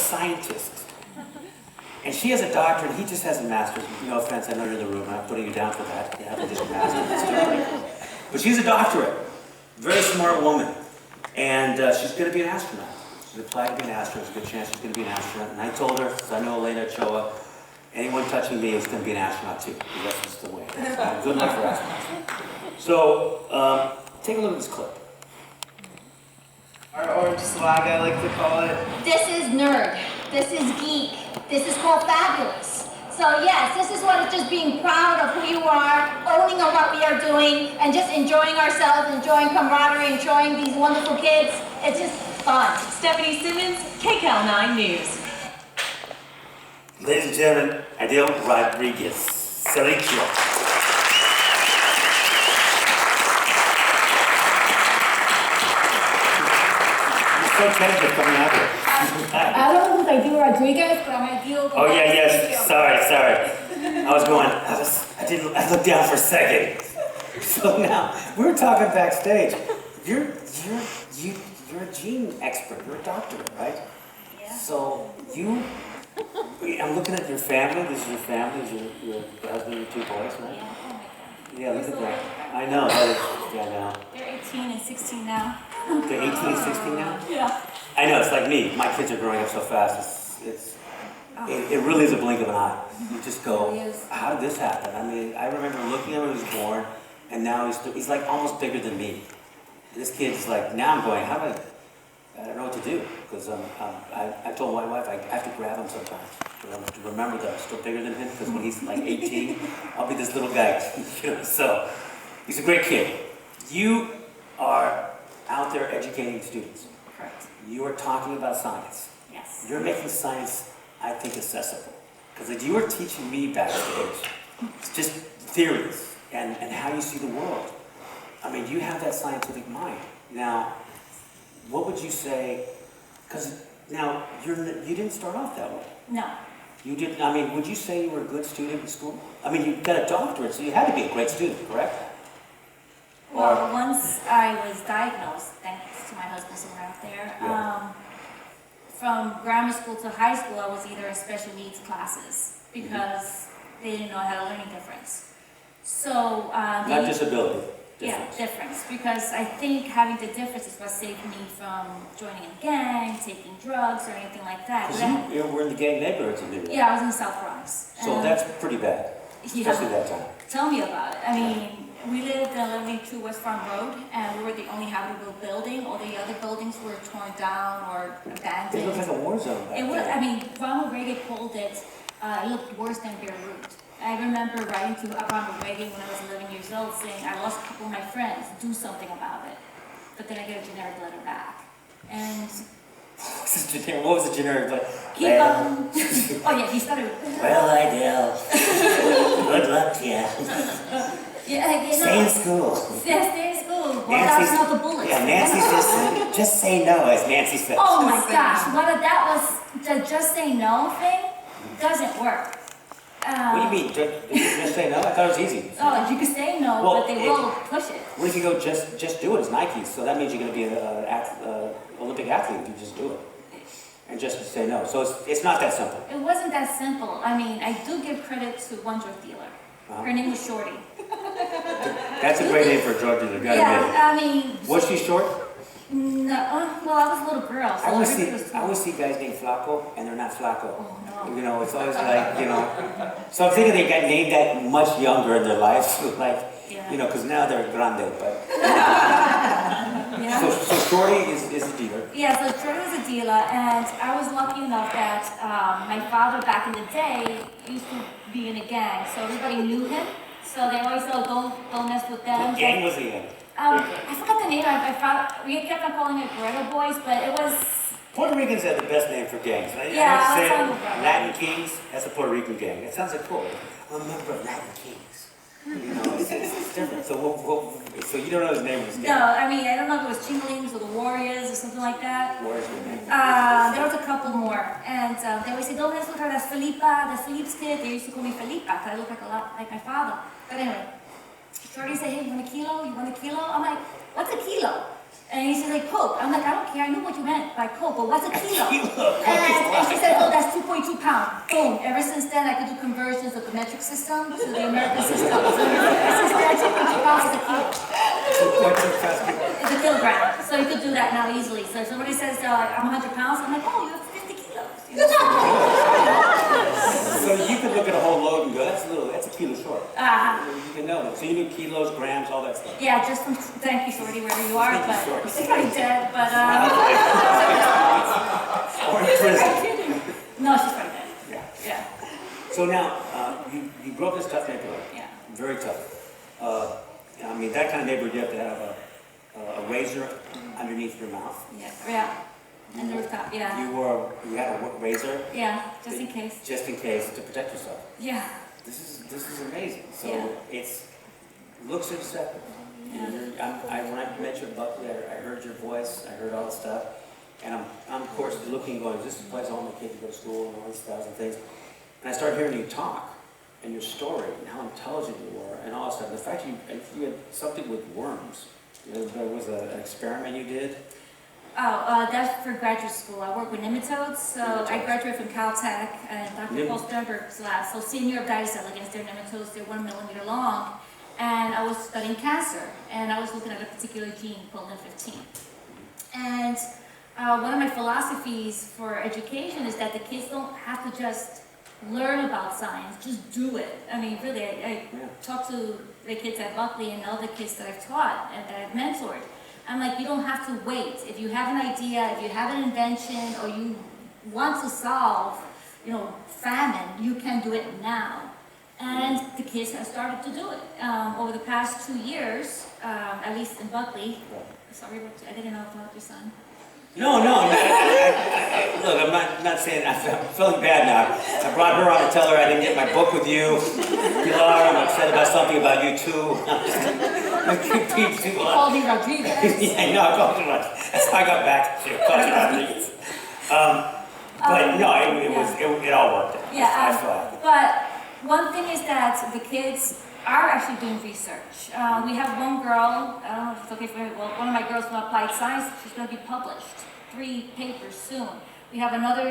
scientist. And she has a doctorate, he just has a master's. No offense, I know you're in the room, I'm not putting you down for that. You have just a master's, it's still pretty cool. But she's a doctorate, very smart woman. And she's going to be an astronaut. She's applied to be an astronaut, there's a good chance she's going to be an astronaut. And I told her, because I know Elena Ochoa, anyone touching me is going to be an astronaut too. Because that's just the way. Good luck for astronauts. So, take a look at this clip. Our orange swag, I like to call it. This is nerd. This is geek. This is called fabulous. So yes, this is what it's just being proud of who you are, owning of what we are doing, and just enjoying ourselves, enjoying camaraderie, enjoying these wonderful kids. It's just fun. Stephanie Simmons, KCAL 9 News. Ladies and gentlemen, Adele Rodriguez. Sergio. So tender coming out here. I don't know if I do Rodriguez, but I'm ideal. Oh yeah, yes. Sorry. I looked down for a second. So now we were talking backstage. You're a gene expert. You're a doctor, right? Yeah. So I'm looking at your family. This is your family. This is your husband and your 2 boys, right? Yeah. Oh my God. Yeah, look at that. I know. That is, yeah, I know. They're 18 and 16 now. They're 18 and 16 now? Yeah. I know, it's like me. My kids are growing up so fast. It really is a blink of an eye. You just go, how did this happen? I mean, I remember looking at him when he was born, and now he's like almost bigger than me. This kid's like, now I'm going, I don't know what to do. Because I told my wife, I have to grab him sometimes. To remember that I'm still bigger than him, because when he's like 18, I'll be this little guy. So, he's a great kid. You are out there educating students. Correct. You are talking about science. Yes. You're making science, I think, accessible. Because you were teaching me backstage, it's just theories and how you see the world. I mean, you have that scientific mind. Now, what would you say, because now you didn't start off that way. No. You didn't, I mean, would you say you were a good student in school? I mean, you got a doctorate, so you had to be a great student, correct? Well, once I was diagnosed, thanks to my husband somewhere out there, Yeah. From grammar school to high school, I was either in special needs classes because they didn't know I had a learning difference. So, Not disability. yeah, difference. Because I think having the difference is what saved me from joining a gang, taking drugs, or anything like that. Because you were in the gang neighborhoods in New York. Yeah, I was in South Bronx. So that's pretty bad, especially that time. Tell me about it. I mean, we lived in 1182 West Farm Road, and we were the only habitable building. All the other buildings were torn down or abandoned. It looked like a war zone back It was. then. I mean, Ronald Reagan called it. It looked worse than Beirut. I remember writing to Ronald Reagan when I was 11 years old, saying I lost a couple of my friends. Do something about it. But then I get a generic letter back, and. What was the generic? Keep on. Oh yeah, he started. Well, Idell. Good luck to you. Yeah, you know. Stay in school. Yeah, stay in school. Well, that's not the bullets. Yeah, Nancy's just say no, as Nancy said. Oh my gosh, whether that was the just say no thing doesn't work. What do you mean? Just say no? I thought it was easy. Oh, you can say no, Well, but they will push it. What if you go just do it as Nike? So that means you're going to be an Olympic athlete if you just do it. And just say no. So it's not that simple. It wasn't that simple. I mean, I do give credit to one drug dealer. Her name was Shorty. That's a great name for a drug dealer. Yeah, I mean. Was she short? No, well, I was a little girl, so everybody was I always see guys named Flacco, and they're not Flacco. Oh, no. You know, it's always like, you know. So I'm thinking they got named that much younger in their life, like, Yeah. you know, because now they're grande, but. Yeah. So Shorty is a dealer. Yeah, so Shorty was a dealer, and I was lucky enough that my father back in the day used to be in a gang, so everybody knew him. So they always said, oh, don't mess with them. What gang was he in? I forgot the name. We kept on calling it Guerrero Boys, but it was. Puerto Ricans have the best name for gangs. Yeah, I I'll tell you say about Latin Kings, that's a Puerto Rican gang. It sounds like cool. I'm a member of Latin Kings. You know, it's different. So so you don't know his name of his gang? No, I mean, I don't know if it was Chinglings or the Warriors or something like that. Where's your name? There was a couple more, and they always say, don't mess with her, that's Felipa, that's Felipe's kid. They used to call me Felipa, because I look like a lot like my father. But anyway, Shorty said, hey, you want a kilo? You want a kilo? I'm like, what's a kilo? And he said, like, Coke. I'm like, I don't care, I knew what you meant by Coke, but what's a kilo? And she said, boom, ever since then I could do conversions of the metric system to the American system. So ever since then, 200 pounds is a kilo. It's a kilogram. So you could do that now easily. So if somebody says, I'm 100 pounds, I'm like, oh, you have 50 kilos. You know? So you could look at a whole load and go, that's a kilo short. You can know that. So you do kilos, grams, all that stuff. Yeah, just from, thank you, Shorty, wherever you are, but she's probably dead, but, Or in prison. no, she's probably dead. Yeah. Yeah, So now, you grew up in this tough neighborhood. yeah. Very tough. I mean, that kind of neighborhood, you have to have a razor underneath your mouth. Yeah, yeah. And the rooftop, yeah. You had a razor? Yeah, just in case. Just in case, to protect yourself. Yeah. This is amazing. So Yeah. it's looks acceptable. Yeah. When I met you at Buckley, I heard your voice, I heard all the stuff, and I'm of course looking, going, this is the place all my kids go to school and all these thousand things. And I started hearing you talk and your story and how intelligent you were and all that stuff. The fact you had something with worms. There was an experiment you did. Oh, that's for graduate school. I work with nematodes, so I graduated from Caltech and Dr. Paul Sternberg's lab. So senior diceligens, they're nematodes, they're 1 millimeter long. And I was studying cancer, and I was looking at a particular gene called N15. And one of my philosophies for education is that the kids don't have to just learn about science, just do it. I mean, really, I talk to the kids at Buckley and other kids that I've taught and that I've mentored. I'm like, you don't have to wait. If you have an idea, if you have an invention, or you want to solve, famine, you can do it now. And the kids have started to do it. Over the past 2 years, at least in Buckley. Sorry, I didn't know about your son. No. Look, I'm not saying, I'm feeling bad now. I brought her on to tell her I didn't get my book with you. Pilar, I'm upset about something about you too. He called me Rodriguez. Yeah, no, I called you Rodriguez. That's how I got back to you. I called you Rodriguez. But no, it all worked out. Yeah, I saw it. but one thing is that the kids are actually doing research. We have one girl, I don't know if it's okay for me, well, one of my girls from Applied Science, she's going to be published, 3 papers soon. We have another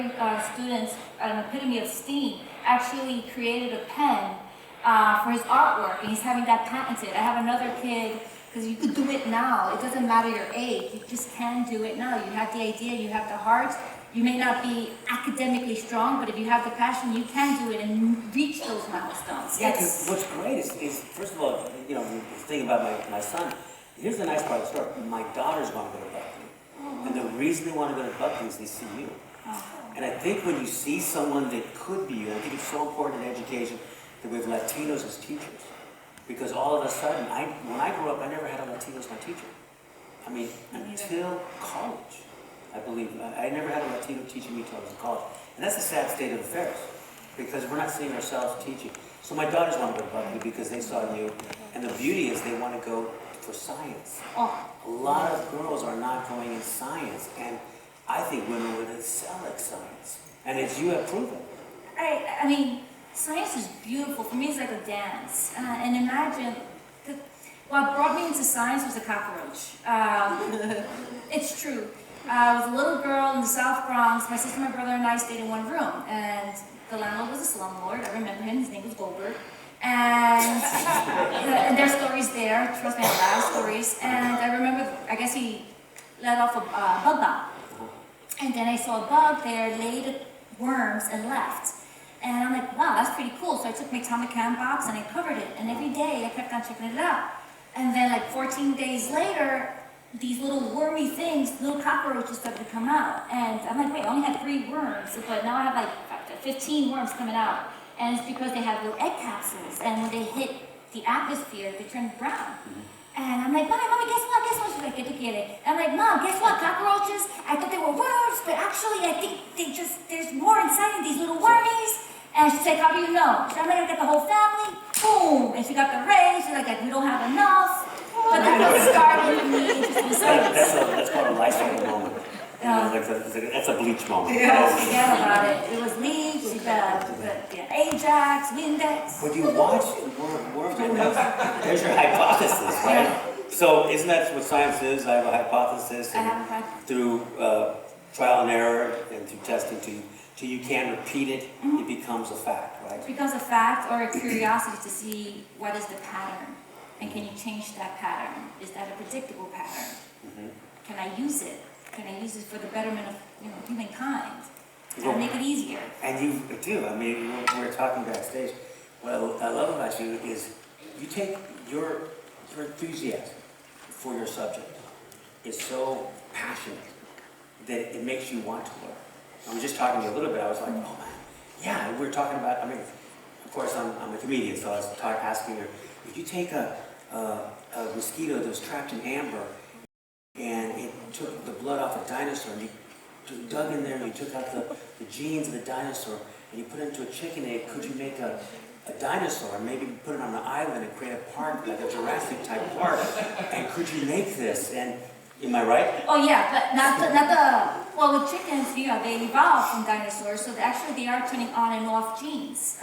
student, an epitome of STEAM, actually created a pen for his artwork, and he's having that patented. I have another kid, because you could do it now. It doesn't matter your age, you just can do it now. You have the idea, you have the heart. You may not be academically strong, but if you have the passion, you can do it and reach those milestones. Yeah, because what's great is, first of all, the thing about my son, here's the nice part of the story. My daughters want to go to Buckley. And the reason they want to go to Buckley is they see you. And I think when you see someone that could be you, I think it's so important in education that we have Latinos as teachers. Because all of a sudden, when I grew up, I never had a Latino as my teacher. I mean, until college. I believe. I never had a Latino teaching me until I was in college. And that's the sad state of affairs, because we're not seeing ourselves teaching. So my daughters want to go to Buckley because they saw you. And the beauty is they want to go for science. A lot of girls are not going in science. And I think women would excel at science. And as you have proven. I mean, science is beautiful. For me, it's like a dance. And imagine, what brought me into science was a cockroach. It's true. I was a little girl in the South Bronx. My sister, my brother, and I stayed in one room. And the landlord was a slumlord. I remember him. His name was Goldberg. And there's stories there. Trust me, I have a lot of stories. And I remember, I guess he let off a bug bomb. And then I saw a bug there, laid worms, and left. And I'm like, wow, that's pretty cool. So I took my atomic chem box and I covered it. And every day I kept on checking it out. And then like 14 days later, these little wormy things, little cockroaches started to come out. And I'm like, wait, I only had 3 worms, but now I have like 15 worms coming out. And it's because they have little egg capsules. And when they hit the atmosphere, they turn brown. And I'm like, mommy, guess what? She's like, ¿qué tú quieres? I'm like, Mom, guess what? Cockroaches? I thought they were worms, but actually I think there's more inside of these little wormies. And she's like, how do you know? So I'm like, I got the whole family. Boom! And she got the rays. She's like, we don't have enough. But that was started me interested in science. That's called a life cycle moment. That's a bleach moment. Forget about it. It was bleach, Ajax, Windex. When you watch worms, there's your hypothesis, right? Yeah. So isn't that what science is? I have a hypothesis. I have a hypothesis. Through trial and error and through testing to till you can repeat it, it becomes a fact, right? It becomes a fact or a curiosity to see what is the pattern, and can you change that pattern? Is that a predictable pattern? Can I use it? Can I use it for the betterment of humankind? Can I make it easier? And you do. I mean, we were talking backstage. What I love about you is you take your enthusiasm for your subject is so passionate that it makes you want to learn. I was just talking to you a little bit. I was like, oh man, yeah. We were talking about. I mean, of course, I'm a comedian, so I was asking her, if you take a mosquito that was trapped in amber and it took the blood off a dinosaur, and you dug in there and you took out the genes of the dinosaur and you put it into a chicken egg, could you make a dinosaur and maybe put it on an island and create a park, like a Jurassic type park? And could you make this? And am I right? Oh yeah, but not the well, with chickens, they evolved from dinosaurs, so actually they are turning on and off genes.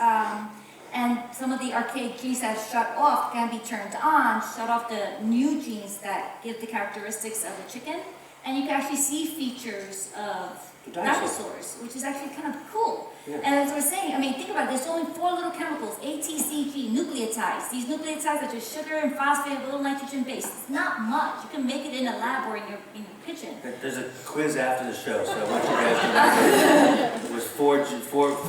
And some of the archaic genes that shut off can be turned on, shut off the new genes that give the characteristics of the chicken. And you can actually see features of dinosaurs, which is actually kind of cool. Yeah. And as I was saying, I mean, think about it, there's only 4 little chemicals, A, T, C, G, nucleotides. These nucleotides are just sugar and phosphate, a little nitrogen base. It's not much. You can make it in a lab or in your kitchen. There's a quiz after the show, so I want you guys to it was four, right? Four little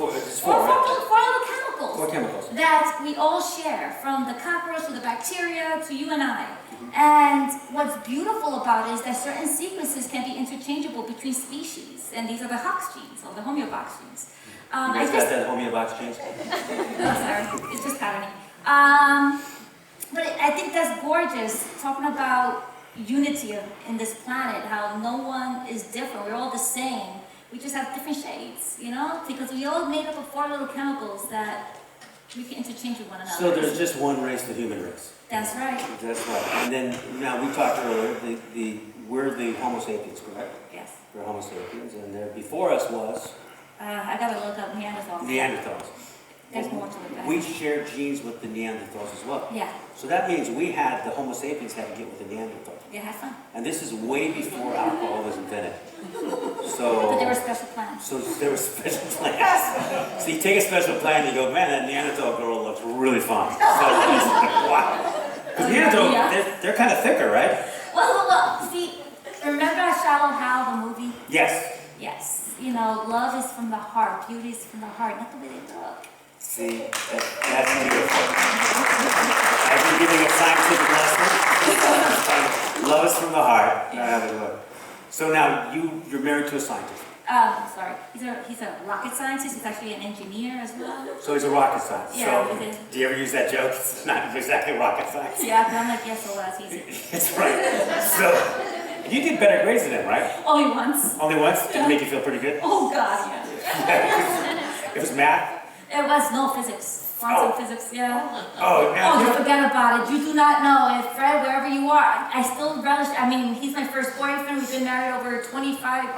chemicals. 4 chemicals. That we all share, from the cockroach to the bacteria to you and I. And what's beautiful about it is that certain sequences can be interchangeable between species, and these are the Hox genes, or the homeobox genes. You guys got that homeobox genes? No, sorry, it's just patterning. But I think that's gorgeous, talking about unity in this planet, how no one is different, we're all the same. We just have different shades, because we all made up of 4 little chemicals that we can interchange with one another. So there's just one race, the human race. That's right. That's right. And then, now we talked earlier, we're the Homo sapiens, correct? Yes. We're Homo sapiens, and there before us was I gotta look up Neanderthals. Neanderthals. There's more to it. We share genes with the Neanderthals as well. Yeah. So that means the Homo sapiens had to get with the Neanderthals. Yeah, have fun. And this is way before alcohol was invented. So, But there were special plans. So there were special plans. So you take a special plan and you go, man, that Neanderthal girl looks really fine. So, wow. Because Neanderthal, they're kind of thicker, right? Well, see, remember Shallow Hal, the movie? Yes. Yes. Love is from the heart, beauty is from the heart, not the way they look. See, that's beautiful. I've been giving a scientific lesson. Love is from the heart. So now you're married to a scientist. Sorry, he's a rocket scientist. He's actually an engineer as well. So he's a rocket scientist. Yeah, so, he is. do you ever use that joke? It's not exactly rocket science. Yeah, but I'm like, yes, so that's easy. That's right. So you did better grades than him, right? Only once. Only once? Did it make you feel pretty good? Oh God, yeah. It was math? It was no physics. Quantum physics, yeah. Oh, now you forget about it. You do not know. If Fred, wherever you are, I still relish. I mean, he's my first boyfriend. We've been married over 25.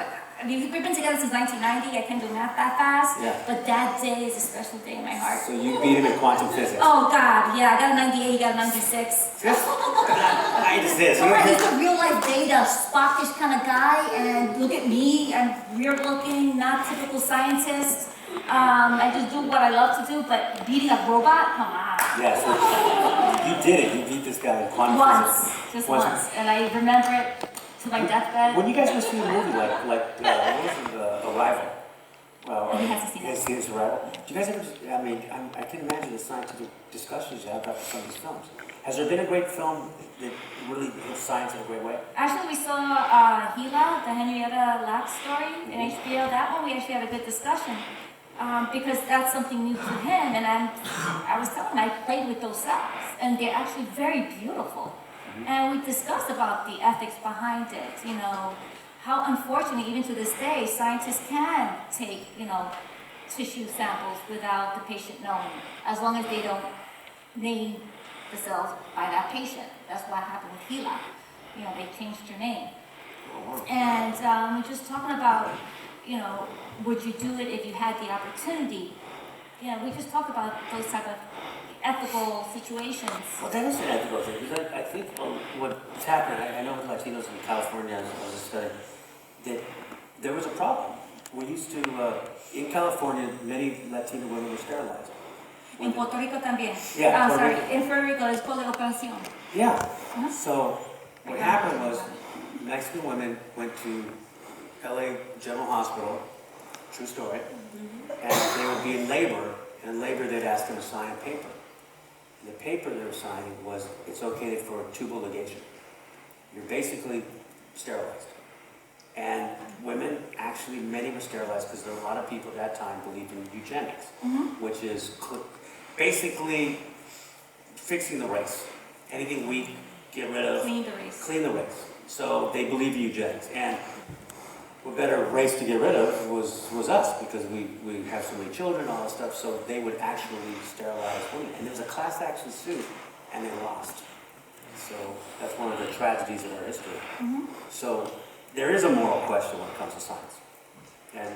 We've been together since 1990. I can't do math that fast. Yeah. But that day is a special day in my heart. So you beat him in quantum physics. Oh God, yeah. I got a 98. He got a 96. I just did. All right, he's a real life data, Spockish kind of guy, and look at me. I'm weird looking, not typical scientist. I just do what I love to do, but beating a robot, come on. Yes, you did it. You beat this guy in quantum Once, physics. just once, and I remember it to my deathbed. When you guys go see a movie like what was it, Arrival? Well, He hasn't seen it. His Arrival. Do you guys ever? I mean, I can imagine the scientific discussions you have about some of these films. Has there been a great film that really hits science in a great way? Actually, we saw Gila, the Henrietta Lacks story in HBO. That one we actually had a good discussion. Because that's something new to him, and I was telling him I played with those cells, and they're actually very beautiful. And we discussed about the ethics behind it, how unfortunately, even to this day, scientists can take, tissue samples without the patient knowing, as long as they don't name the cells by that patient. That's what happened with Gila. They changed her name. And we're just talking about, would you do it if you had the opportunity? We just talk about those type of ethical situations. Well, that is an ethical thing, because I think what's happening, I know with Latinos in California, as I was studying, that there was a problem we used to, in California, many Latino women were sterilized. En Puerto Rico también. Yeah, Puerto Sorry, Rico. en Puerto Rico después de la operación. Yeah. Uh-huh. So what happened was Mexican women went to LA General Hospital, true story, and they would be in labor, and in labor they'd ask them to sign a paper. And the paper they were signing was, it's okay for tubal ligation. You're basically sterilized. And women, actually, many were sterilized because there were a lot of people at that time believed in eugenics, which is basically fixing the race. Anything weak, get rid of. Clean the race. Clean the race. So they believe in eugenics. And what better race to get rid of was us, because we have so many children, all that stuff, so they would actually sterilize women. And there was a class action suit, and they lost. So that's one of the tragedies of our history. So there is a moral question when it comes to science and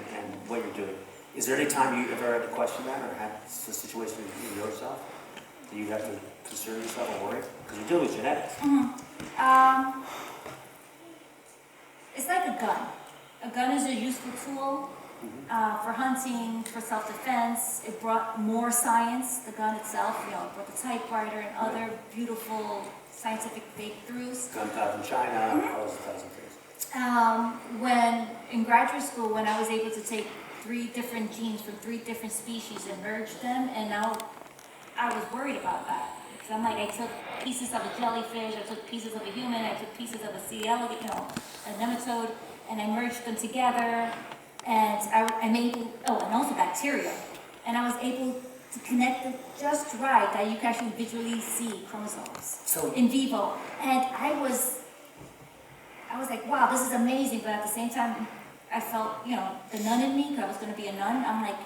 what you're doing. Is there any time you ever had to question that, or had a situation in yourself that you have to concern yourself or worry? Because you're dealing with genetics. It's like a gun. A gun is a useful tool for hunting, for self-defense. It brought more science, the gun itself, it brought the typewriter and other beautiful scientific breakthroughs. Gunpowder from China, all those thousand things. When in graduate school, when I was able to take 3 different genes from 3 different species and merge them, and now I was worried about that. Because I'm like, I took pieces of a jellyfish, I took pieces of a human, I took pieces of a sea alligator, a nematode, and I merged them together, and I made, and also bacteria. And I was able to connect them just right that you can actually visually see chromosomes in vivo. And I was like, wow, this is amazing, but at the same time, I felt, the nun in me, because I was going to be a nun. I'm like,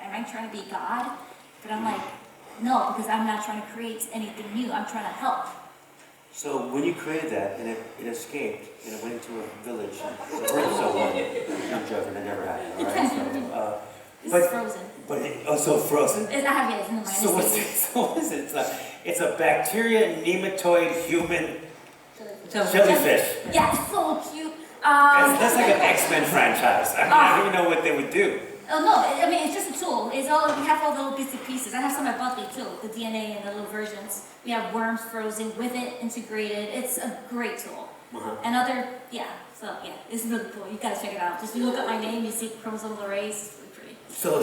am I trying to be God? But I'm like, no, because I'm not trying to create anything new. I'm trying to help. So when you created that, and it escaped, and it went into a village, and the birds so one, I'm joking, that never happened, all right? This is frozen. So frozen? I have it in the mind. So what is it? It's a bacteria, nematode, human jellyfish. Yeah, it's so cute. That's like an X-Men franchise. I don't even know what they would do. Oh no, I mean, it's just a tool. We have all the little bits and pieces. I have some at Buckley too, the DNA and the little versions. We have worms frozen with it integrated. It's a great tool. And it's really cool. You gotta check it out. Just you look up my name, you see chromosomal arrays. It's really pretty. So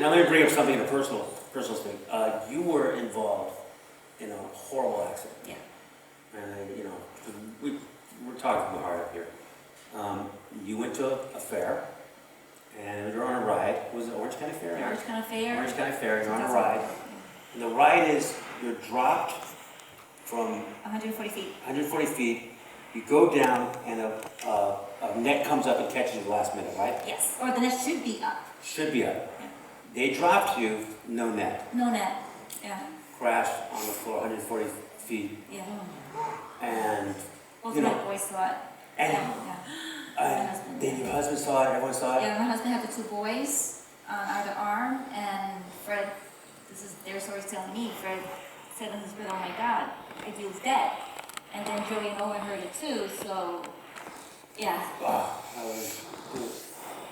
now let me bring up something in a personal thing. You were involved in a horrible accident. Yeah. And we're talking hard up here. You went to a fair, and you're on a ride. Was it Orange County Fair? Orange County Fair. Orange County Fair. You're on a ride, and the ride is you're dropped from 140 feet. 140 feet. You go down, and a net comes up and catches you at the last minute, right? Yes. Or the net should be up. Should be up. Yeah. They dropped you, no net. No net. Yeah. Crashed on the floor, 140 feet, Yeah. and Both my boys saw it. and My husband. then your husband saw it. Everyone saw it. Yeah, my husband had the 2 boys on either arm, and Fred, this is their stories telling me, Fred said in his breath, oh my God, Ideal's dead. And then Joey and Owen heard it too, so, yeah. Wow.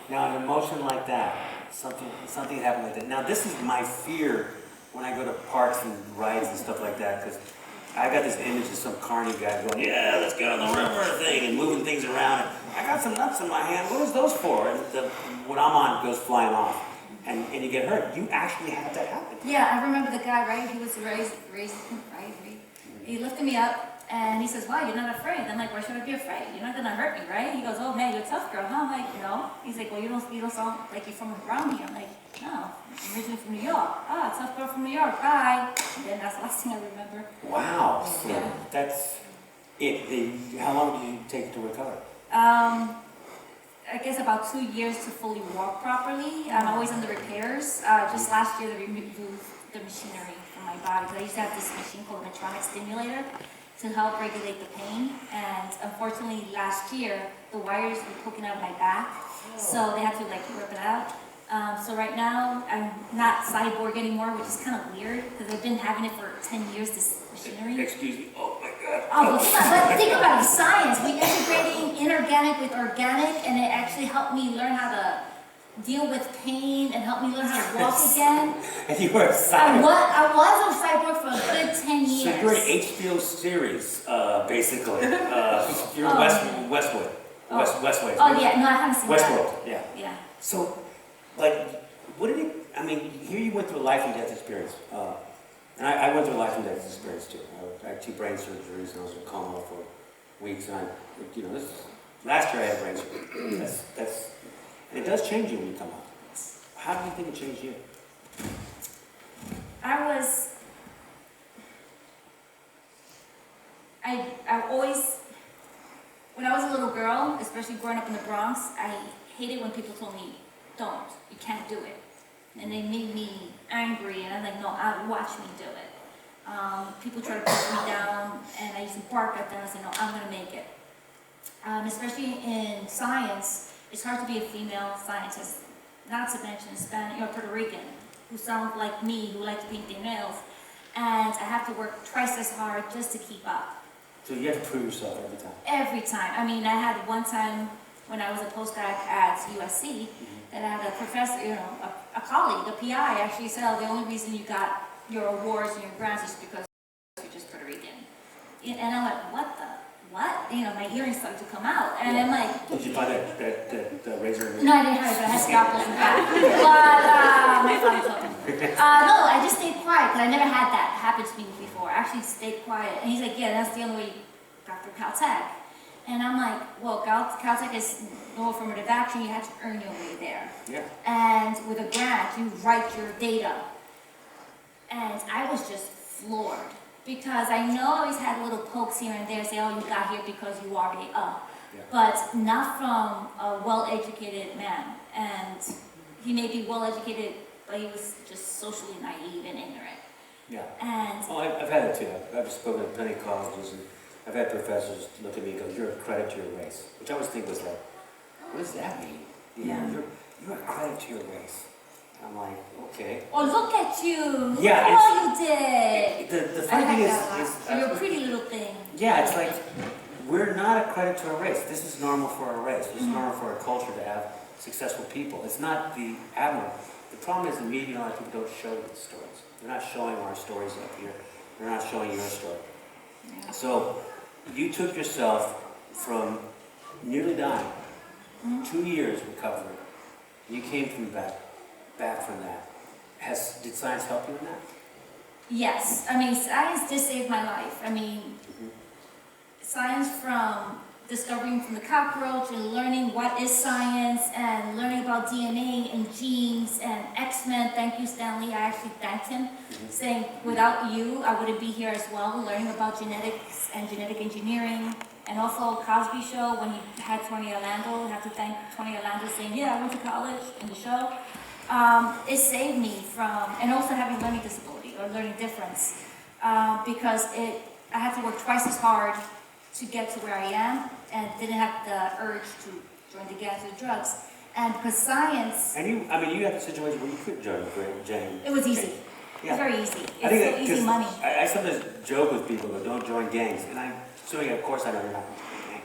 Now, an emotion like that, something happened like that. Now, this is my fear when I go to parks and rides and stuff like that, because I got this image of some carny guy going, yeah, let's get on the river thing, and moving things around. And I got some nuts in my hand. What is those for? And what I'm on goes flying off, and you get hurt. You actually had that happen. Yeah, I remember the guy, right? He was raised, right? He lifted me up. And he says, wow, you're not afraid. I'm like, why should I be afraid? You're not gonna hurt me, right? He goes, oh man, you're a tough girl, huh? I'm like, no. He's like, well, you don't sound like you're from around here. I'm like, no, I'm originally from New York. Ah, tough girl from New York, bye. And then that's the last thing I remember. Wow. So Yeah. that's it. How long did you take to recover? I guess about 2 years to fully walk properly. I'm always under repairs. Just last year, they removed the machinery from my body. So I used to have this machine called a metronic stimulator to help regulate the pain, and unfortunately last year the wires were poking out of my back, so they had to rip it out. So right now I'm not cyborg anymore, which is kind of weird because I've been having it for 10 years, this machinery. Excuse me. Oh my God. Oh, but think about it, science, we integrating inorganic with organic, and it actually helped me learn how to deal with pain and helped me learn how to walk again. And you were a I cyborg. was a cyborg for a good 10 years. So you're an HBO series, basically. You're Oh, Westwood. Oh. Westwood. Oh, yeah, no, I haven't seen that. Westworld, yeah. Yeah. So, like, what did it, I mean, here you went through a life and death experience. And I went through a life and death experience too. I had 2 brain surgeries and I was in a coma for weeks. And last year I had brain surgery. And it does change you when you come out. How do you think it changed you? I always, when I was a little girl, especially growing up in the Bronx, I hated when people told me, don't, you can't do it. And they made me angry, and I'm like, no, watch me do it. People try to put me down, and I used to bark at them and say, no, I'm gonna make it. Especially in science, it's hard to be a female scientist, not to mention Spanish or Puerto Rican, who sound like me, who like to paint their nails, and I have to work twice as hard just to keep up. So you have to prove yourself every time. Every time. I mean, I had one time when I was a postdoc at USC, that I had a professor, a colleague, a PI, actually said, oh, the only reason you got your awards and your grants is because you're just Puerto Rican. And I'm like, what? My earrings started to come out. And I'm like... Did you find that razor? No, I didn't have it, but I had scalpels in back. But my father told me. No, I just stayed quiet, because I never had that happen to me before. I actually stayed quiet. And he's like, yeah, that's the only way you got through Caltech. And I'm like, well, Caltech is no affirmative action, you had to earn your way there. Yeah. And with a grant, you write your data. And I was just floored. Because I know I always had little pokes here and there, say, oh, you got here because you are up. Yeah. But not from a well-educated man. And he may be well-educated, but he was just socially naive and ignorant. Yeah. And I've had it too. I've spoken at plenty of colleges, and I've had professors look at me and go, you're a credit to your race. Which I always think was like, what does that mean? You're a credit to your race. I'm like, okay. Oh, look at you! Look Yeah, at all you did! The funny thing is you're a pretty little thing. Yeah, it's like, we're not a credit to our race. This is normal for our race. This is normal for our culture to have successful people. It's not the abnormal. The problem is the media and a lot of people don't show the stories. They're not showing our stories up here. They're not showing your story. Yeah. So, you took yourself from nearly dying, 2 years recovery. You came through back from that. Did science help you in that? Yes. I mean, science did save my life. I mean, science from discovering from the cockroach and learning what is science and learning about DNA and genes and X-Men. Thank you, Stanley. I actually thanked him, saying without you, I wouldn't be here as well, learning about genetics and genetic engineering. And also Cosby Show, when he had Tony Orlando, I have to thank Tony Orlando saying, yeah, I went to college in the show. It saved me from, and also having learning disability or learning difference, because I had to work twice as hard to get to where I am, and didn't have the urge to join the gangs or drugs. And because science... And you had a situation where you could join Jane. It was easy. Yeah. It was very easy. I think It's so easy money. I sometimes joke with people who don't join gangs, and I'm assuming, of course, I know you're not going to join a gang.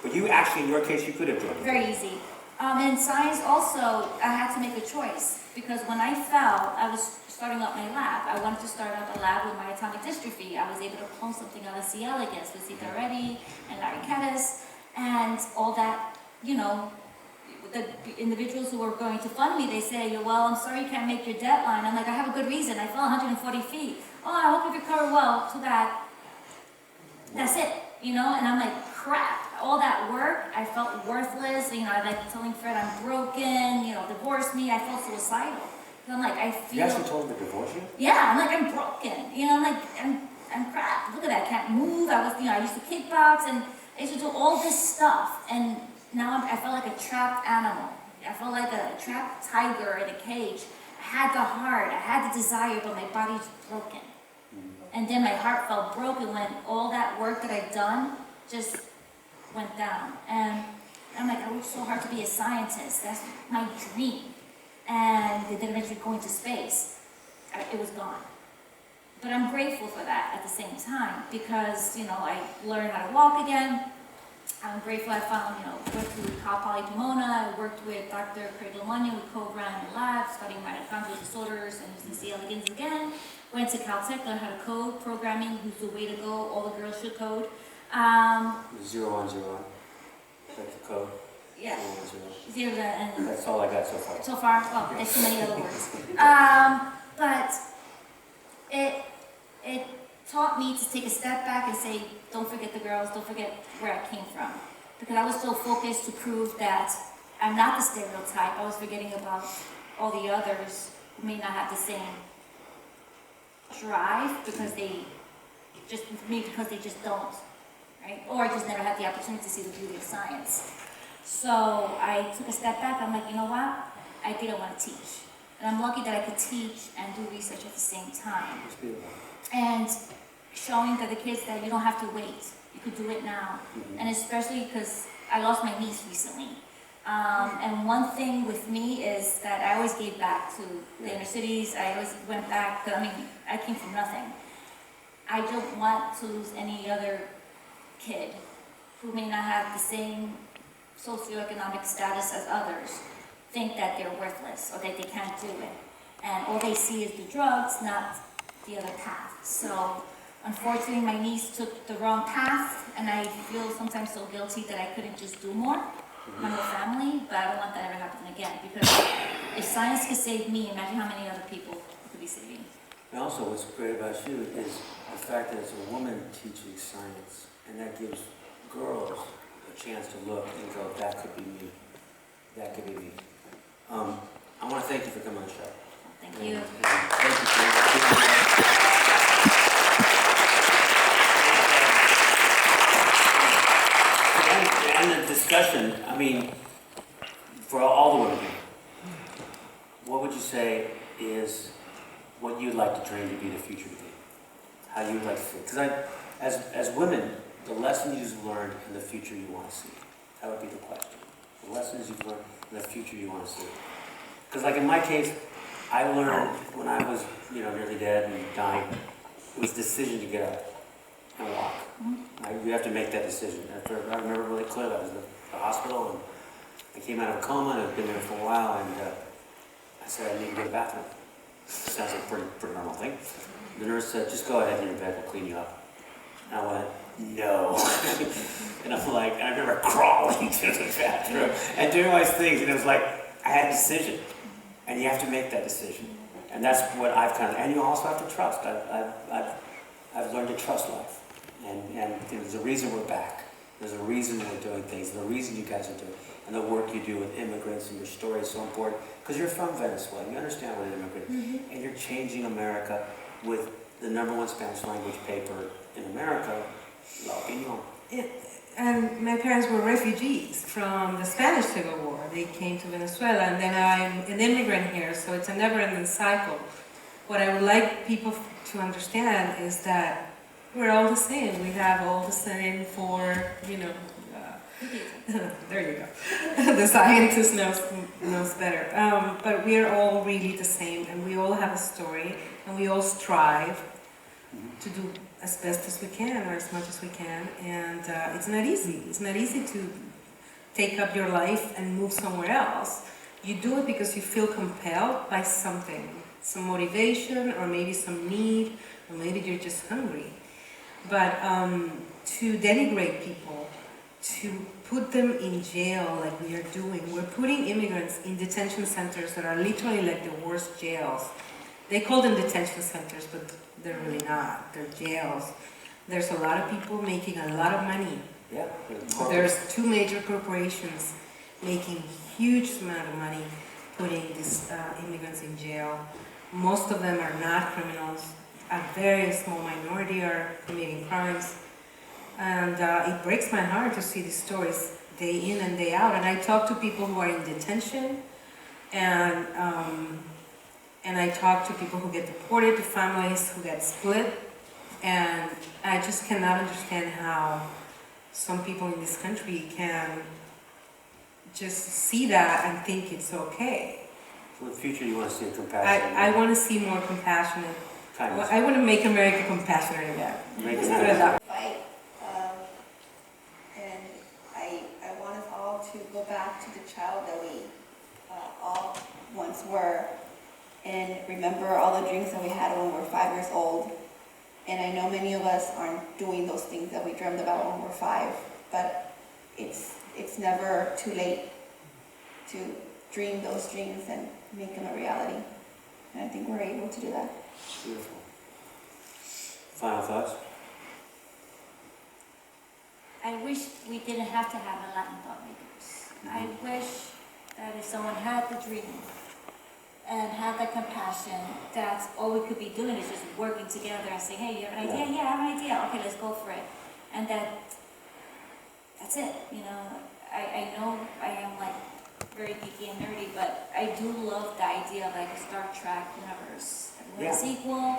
But you actually, in your case, you could have joined. Very easy. And science also, I had to make a choice, because when I fell, I was starting up my lab. I wanted to start up a lab with my atomic dystrophy. I was able to clone something on a C. elegans with Sita Reddy and Larry Kettis, and all that, the individuals who were going to fund me, they say, well, I'm sorry you can't make your deadline. I'm like, I have a good reason. I fell 140 feet. Oh, I hope you recover well. Too bad. That's it, And I'm like, crap. All that work, I felt worthless. I like telling Fred I'm broken, divorce me. I felt suicidal. So I'm like, I feel... You actually told him to divorce you? Yeah, I'm like, I'm broken. I'm like, I'm crap. Look at that, I can't move. I was, I used to kickbox, and I used to do all this stuff. And now I felt like a trapped animal. I felt like a trapped tiger in a cage. I had the heart, I had the desire, but my body's broken. And then my heart felt broken when all that work that I'd done just went down. And I'm like, I worked so hard to be a scientist. That's my dream. And then eventually going to space, it was gone. But I'm grateful for that at the same time because, I learned how to walk again. I'm grateful I found, worked with Cal Poly Pomona. I worked with Dr. Craig Lamagna with Cobra in the lab, studying mitochondrial disorders and using C. elegans again. Went to Caltech, learned how to code, programming, who's the way to go, all the girls should code. 0101. That's the code. Yeah. 0101. Zero and That's all I got so far. so far, well, there's too many other words. But it taught me to take a step back and say, don't forget the girls, don't forget where I came from. Because I was so focused to prove that I'm not the stereotype. I was forgetting about all the others who may not have the same drive because they just don't, right? Or just never had the opportunity to see the beauty of science. So I took a step back. I'm like, you know what? I didn't want to teach. And I'm lucky that I could teach and do research at the same time. And showing to the kids that you don't have to wait. You could do it now. And especially because I lost my niece recently. And one thing with me is that I always gave back to the inner cities. I always went back. I came from nothing. I don't want to lose any other kid who may not have the same socioeconomic status as others, think that they're worthless or that they can't do it. And all they see is the drugs, not the other path. So unfortunately, my niece took the wrong path, and I feel sometimes so guilty that I couldn't just do more, my whole family, but I don't want that ever happen again, because if science could save me, imagine how many other people it could be saving. And also, what's great about you is the fact that it's a woman teaching science, and that gives girls a chance to look and go, that could be me. That could be me. I want to thank you for coming on the show. Thank you. Thank you for and the discussion, I mean, for all the women here, what would you say is what you'd like to train to be the future to be? How you'd like to see it? Because as women, the lessons you've learned in the future you want to see. That would be the question. The lessons you've learned in the future you want to see. Because like in my case, I learned when I was, nearly dead and dying, it was a decision to get up and walk. You have to make that decision. I remember really clearly, I was in the hospital and I came out of a coma and I'd been there for a while, and I said, I need to go to the bathroom. Sounds like a pretty normal thing. The nurse said, just go ahead in your bed, we'll clean you up. And I went, no. And I'm like, and I remember crawling to the bathroom and doing all these things, and it was like, I had a decision. And you have to make that decision. And that's what I've and you also have to trust. I've learned to trust life. And there's a reason we're back. There's a reason we're doing things. There's a reason you guys are doing it. And the work you do with immigrants and your story is so important. Because you're from Venezuela. You understand what an immigrant is. And you're changing America with the #1 Spanish language paper in America, La Opinion. And my parents were refugees from the Spanish Civil War. They came to Venezuela, and then I'm an immigrant here, so it's a never-ending cycle. What I would like people to understand is that we're all the same. We have all the same there you go. The scientist knows better. But we are all really the same, and we all have a story, and we all strive to do as best as we can, or as much as we can, and it's not easy. It's not easy to take up your life and move somewhere else. You do it because you feel compelled by something, some motivation, or maybe some need, or maybe you're just hungry. But to denigrate people, to put them in jail like we are doing, we're putting immigrants in detention centers that are literally like the worst jails. They call them detention centers, but they're really not. They're jails. There's a lot of people making a lot of money. Yeah. There's 2 major corporations making huge amount of money putting these immigrants in jail. Most of them are not criminals. A very small minority are committing crimes. And it breaks my heart to see these stories day in and day out. And I talk to people who are in detention, and I talk to people who get deported, to families who get split, and I just cannot understand how some people in this country can just see that and think it's okay. For the future, you want to see a compassion. I want to see more compassionate Kindness. I want to make America compassionate again. Make Let's it put it that way. fight, and I want us all to go back to the child that we all once were, and remember all the dreams that we had when we were 5 years old. And I know many of us aren't doing those things that we dreamed about when we were 5, but it's never too late to dream those dreams and make them a reality. And I think we're able to do that. Beautiful. Final thoughts? I wish we didn't have to have a Latin Thought Makers. I wish that if someone had the dream and had that compassion, that's all we could be doing is just working together and say, hey, you have an idea? Yeah, I have an idea. Okay, let's go for it. And that's it. You know, I know I am like very geeky and nerdy, but I do love the idea of like a Star Trek universe. Everyone is equal.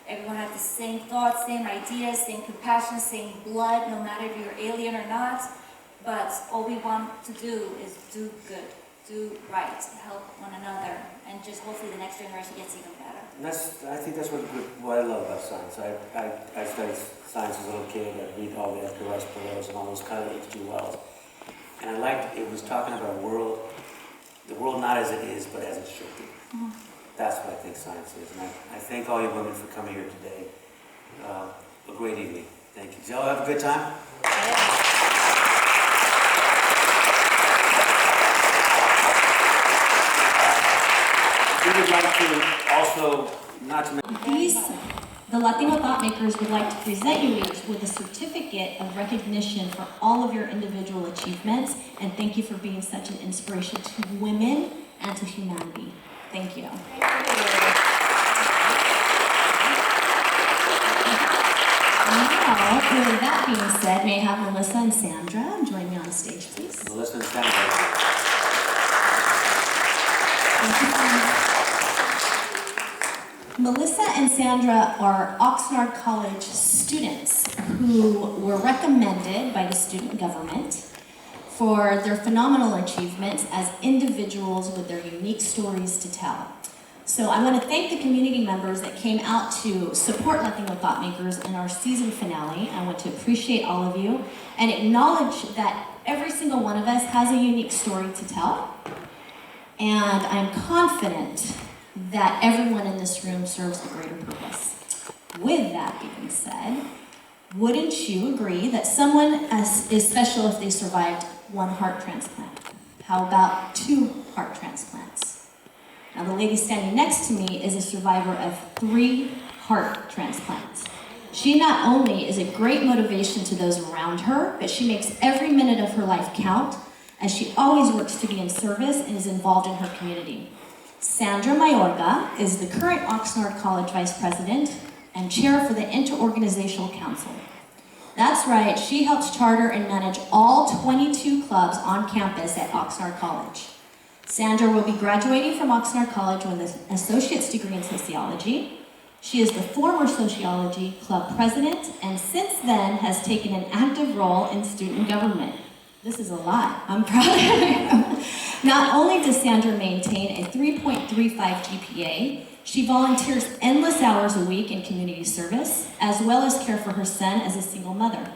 Everyone has the same thoughts, same ideas, same compassion, same blood, no matter if you're alien or not. But all we want to do is do good, do right, help one another, and just hopefully the next generation gets even better. And I think that's what I love about science. I studied science as a little kid. I read all the Edgar Rice Burroughs and all those kind of H.G. Wells. And I liked it was talking about the world not as it is, but as it should be. Mm-hmm. That's what I think science is. And I thank all you women for coming here today. A great evening. Thank you. Did y'all have a good time? We would like to also, not to mention... The Latino Thought Makers would like to present you each with a certificate of recognition for all of your individual achievements, and thank you for being such an inspiration to women and to humanity. Thank you. Now, with that being said, may I have Melissa and Sandra join me on stage, please? Melissa and Sandra. Thank you so much. Melissa and Sandra are Oxnard College students who were recommended by the student government for their phenomenal achievements as individuals with their unique stories to tell. So I want to thank the community members that came out to support Latino Thought Makers in our season finale. I want to appreciate all of you and acknowledge that every single one of us has a unique story to tell. And I'm confident that everyone in this room serves a greater purpose. With that being said, wouldn't you agree that someone is special if they survived 1 heart transplant? How about 2 heart transplants? Now the lady standing next to me is a survivor of 3 heart transplants. She not only is a great motivation to those around her, but she makes every minute of her life count, as she always works to be in service and is involved in her community. Sandra Mayorga is the current Oxnard College Vice President and Chair for the Interorganizational Council. That's right, she helps charter and manage all 22 clubs on campus at Oxnard College. Sandra will be graduating from Oxnard College with an associate's degree in sociology. She is the former sociology club president and since then has taken an active role in student government. This is a lot. I'm proud of her. Not only does Sandra maintain a 3.35 GPA, she volunteers endless hours a week in community service, as well as care for her son as a single mother.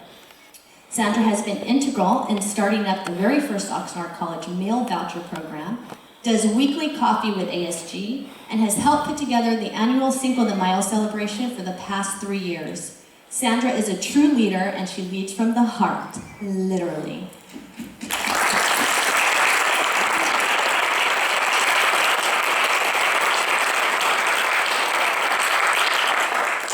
Sandra has been integral in starting up the very first Oxnard College meal voucher program, does weekly coffee with ASG, and has helped put together the annual Cinco de Mayo celebration for the past 3 years. Sandra is a true leader, and she leads from the heart, literally.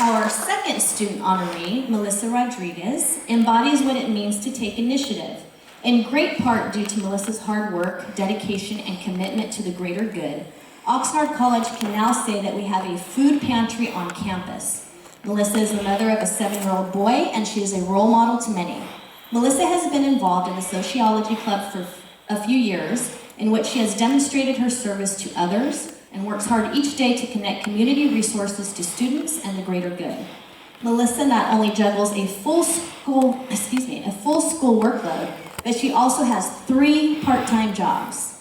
Our second student honoree, Melissa Rodriguez, embodies what it means to take initiative, in great part due to Melissa's hard work, dedication, and commitment to the greater good. Oxnard College can now say that we have a food pantry on campus. Melissa is the mother of a 7-year-old boy, and she is a role model to many. Melissa has been involved in the sociology club for a few years, in which she has demonstrated her service to others and works hard each day to connect community resources to students and the greater good. Melissa not only juggles a full school workload, but she also has 3 part-time jobs.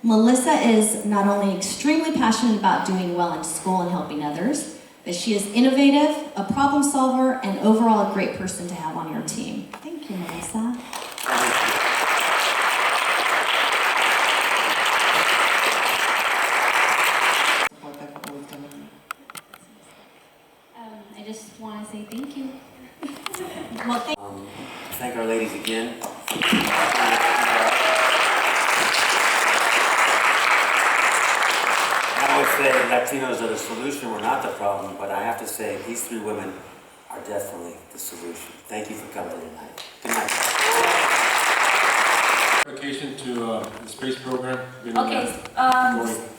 Melissa is not only extremely passionate about doing well in school and helping others, that she is innovative, a problem solver, and overall a great person to have on your team. Thank you, Melissa. I just want to say thank you. Well, Thank our ladies again. I would say Latinos are the solution, we're not the problem, but I have to say these three women are definitely the solution. Thank you for coming tonight. Good night. Application to the space program. Okay,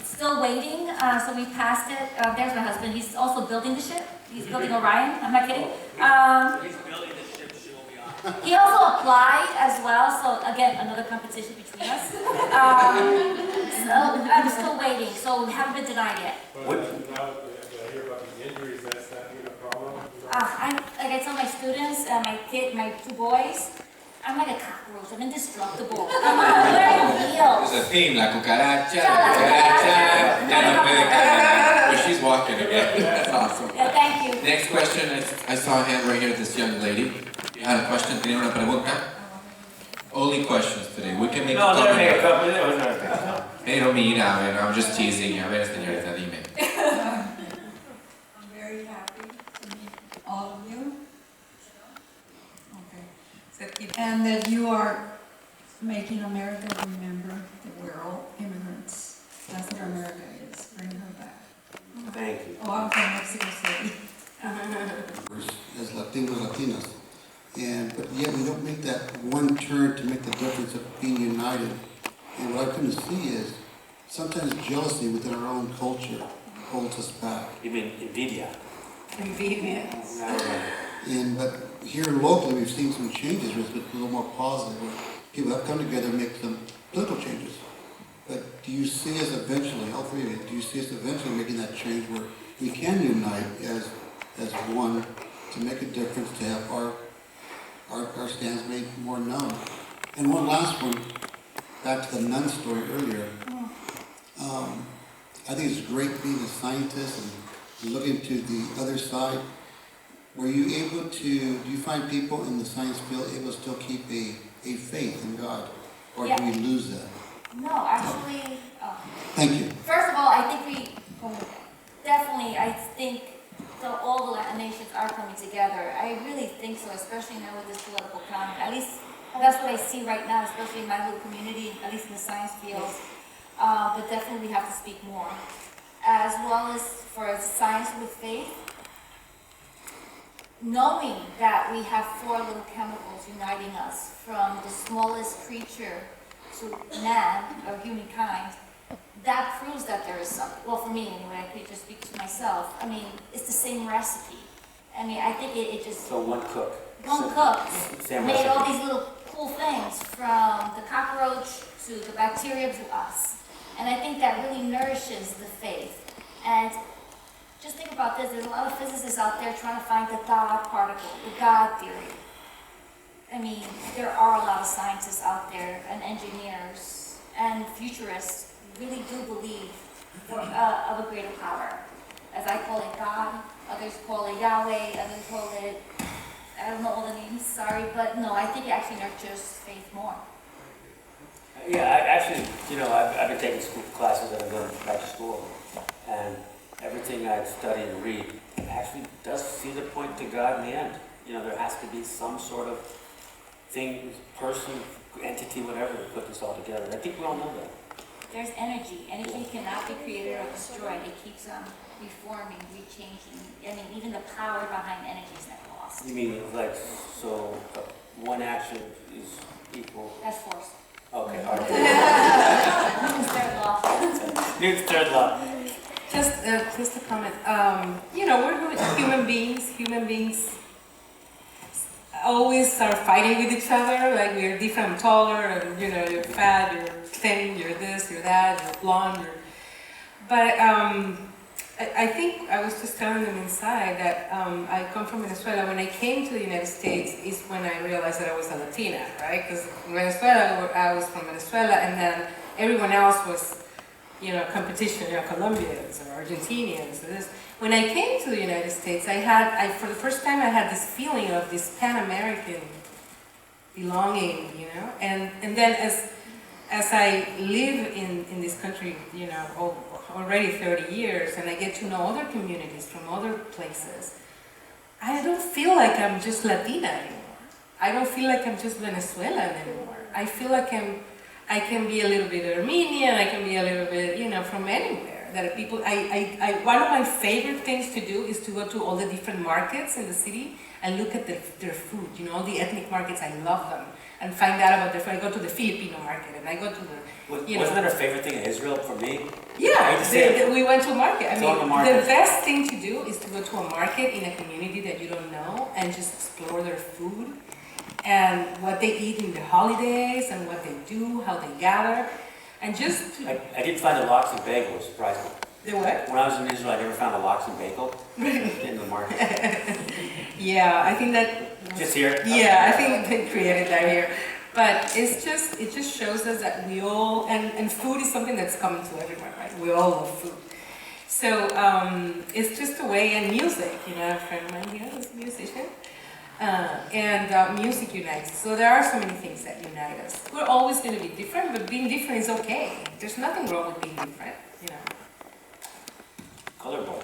still waiting, so we passed it. There's my husband, he's also building the ship. He's building Orion, I'm not kidding. He's building the ship, she will be on. He also applied as well, so again, another competition between us. So I'm still waiting, so we haven't been denied yet. But now that I hear about the injuries, that's not being a problem. Like I tell my students, my two boys, I'm like a cockroach, I'm indestructible. I'm wearing heels. There's a theme, la cucaracha, ya no puede caminar. But she's walking again. That's awesome. Yeah, thank you. Next question, I saw a hand right here, this young lady. You had a question, tenía una pregunta? Only questions today. We can make a comment. Pero mira, I'm just teasing you. A ver, señorita, dime. I'm very happy to meet all of you. Okay. And that you are making America remember that we're all immigrants. That's what America is. Bring her back. Thank you. Oh, I'm from Mexico City. As Latinos, Latinas. But yet we don't make that one turn to make the difference of being united. And what I come to see is sometimes jealousy within our own culture holds us back. You mean Nvidia? Nvidia. But here locally we've seen some changes where it's been a little more positive, where people have come together and make some political changes. But do you see us eventually, all three of you, do you see us eventually making that change where we can unite as one to make a difference, to have our stands made more known? And one last one, back to the nun story earlier. I think it's great being a scientist and looking to the other side. Were you able to, do you find people in the science field able to still keep a faith in God? Or do we lose that? No, actually, Thank you. first of all, I think I think all the Latin nations are coming together. I really think so, especially now with this political climate. At least that's what I see right now, especially in my little community, at least in the science field. But definitely we have to speak more. As well as for science with faith, knowing that we have four little chemicals uniting us, from the smallest creature to man, or humankind, that proves that there is something. Well, for me anyway, I could just speak to myself. I mean, it's the same recipe. I mean, I think it just... So one cook. One cook Same made recipe. all these little cool things, from the cockroach to the bacteria to us. And I think that really nourishes the faith. And just think about this, there's a lot of physicists out there trying to find the God particle, the God theory. I mean, there are a lot of scientists out there, and engineers, and futurists really do believe of a greater power. As I call it God, others call it Yahweh, others call it, I don't know all the names, sorry, but no, I think it actually nurtures faith more. Yeah, I've been taking school classes that I'm going back to school, and everything I study and read actually does seem to point to God in the end. There has to be some sort of thing, person, entity, whatever, to put this all together. I think we all know that. There's energy. Energy cannot be created or destroyed. It keeps on reforming, rechanging. I mean, even the power behind energy is never lost. You mean one action is equal? That's force. Okay, all right. Newton's third law. Newton's third law. Just a comment. We're human beings. Human beings always are fighting with each other. Like, we're different, I'm taller, and you're fat, you're thin, you're this, you're that, you're blonde. But I think I was just telling them inside that I come from Venezuela. When I came to the United States is when I realized that I was a Latina, right? Because in Venezuela, I was from Venezuela, and then everyone else was competition, Colombians or Argentinians. Or this. When I came to the United States, for the first time, I had this feeling of this Pan-American belonging, and then as I live in this country, already 30 years, and I get to know other communities from other places, I don't feel like I'm just Latina anymore. I don't feel like I'm just Venezuelan anymore. I feel like I can be a little bit Armenian, I can be a little bit, from anywhere. That people, one of my favorite things to do is to go to all the different markets in the city and look at their food, all the ethnic markets, I love them. And find out about their food. I go to the Filipino market and I go to the, Wasn't that our favorite thing in Israel for me? Yeah, we went to a market. I mean, market. The best thing to do is to go to a market in a community that you don't know and just explore their food and what they eat in the holidays and what they do, how they gather, and just... I did find the lox and bagel, which surprised me. The what? When I was in Israel, I never found a lox and bagel in the market. Yeah, I think that... Just here? Yeah, I think they created that here. But it just shows us that we all, and food is something that's common to everyone, right? We all love food. So it's just a way, and music, a friend of mine here is a musician. And music unites. So there are so many things that unite us. We're always going to be different, but being different is okay. There's nothing wrong with being different, Colorful.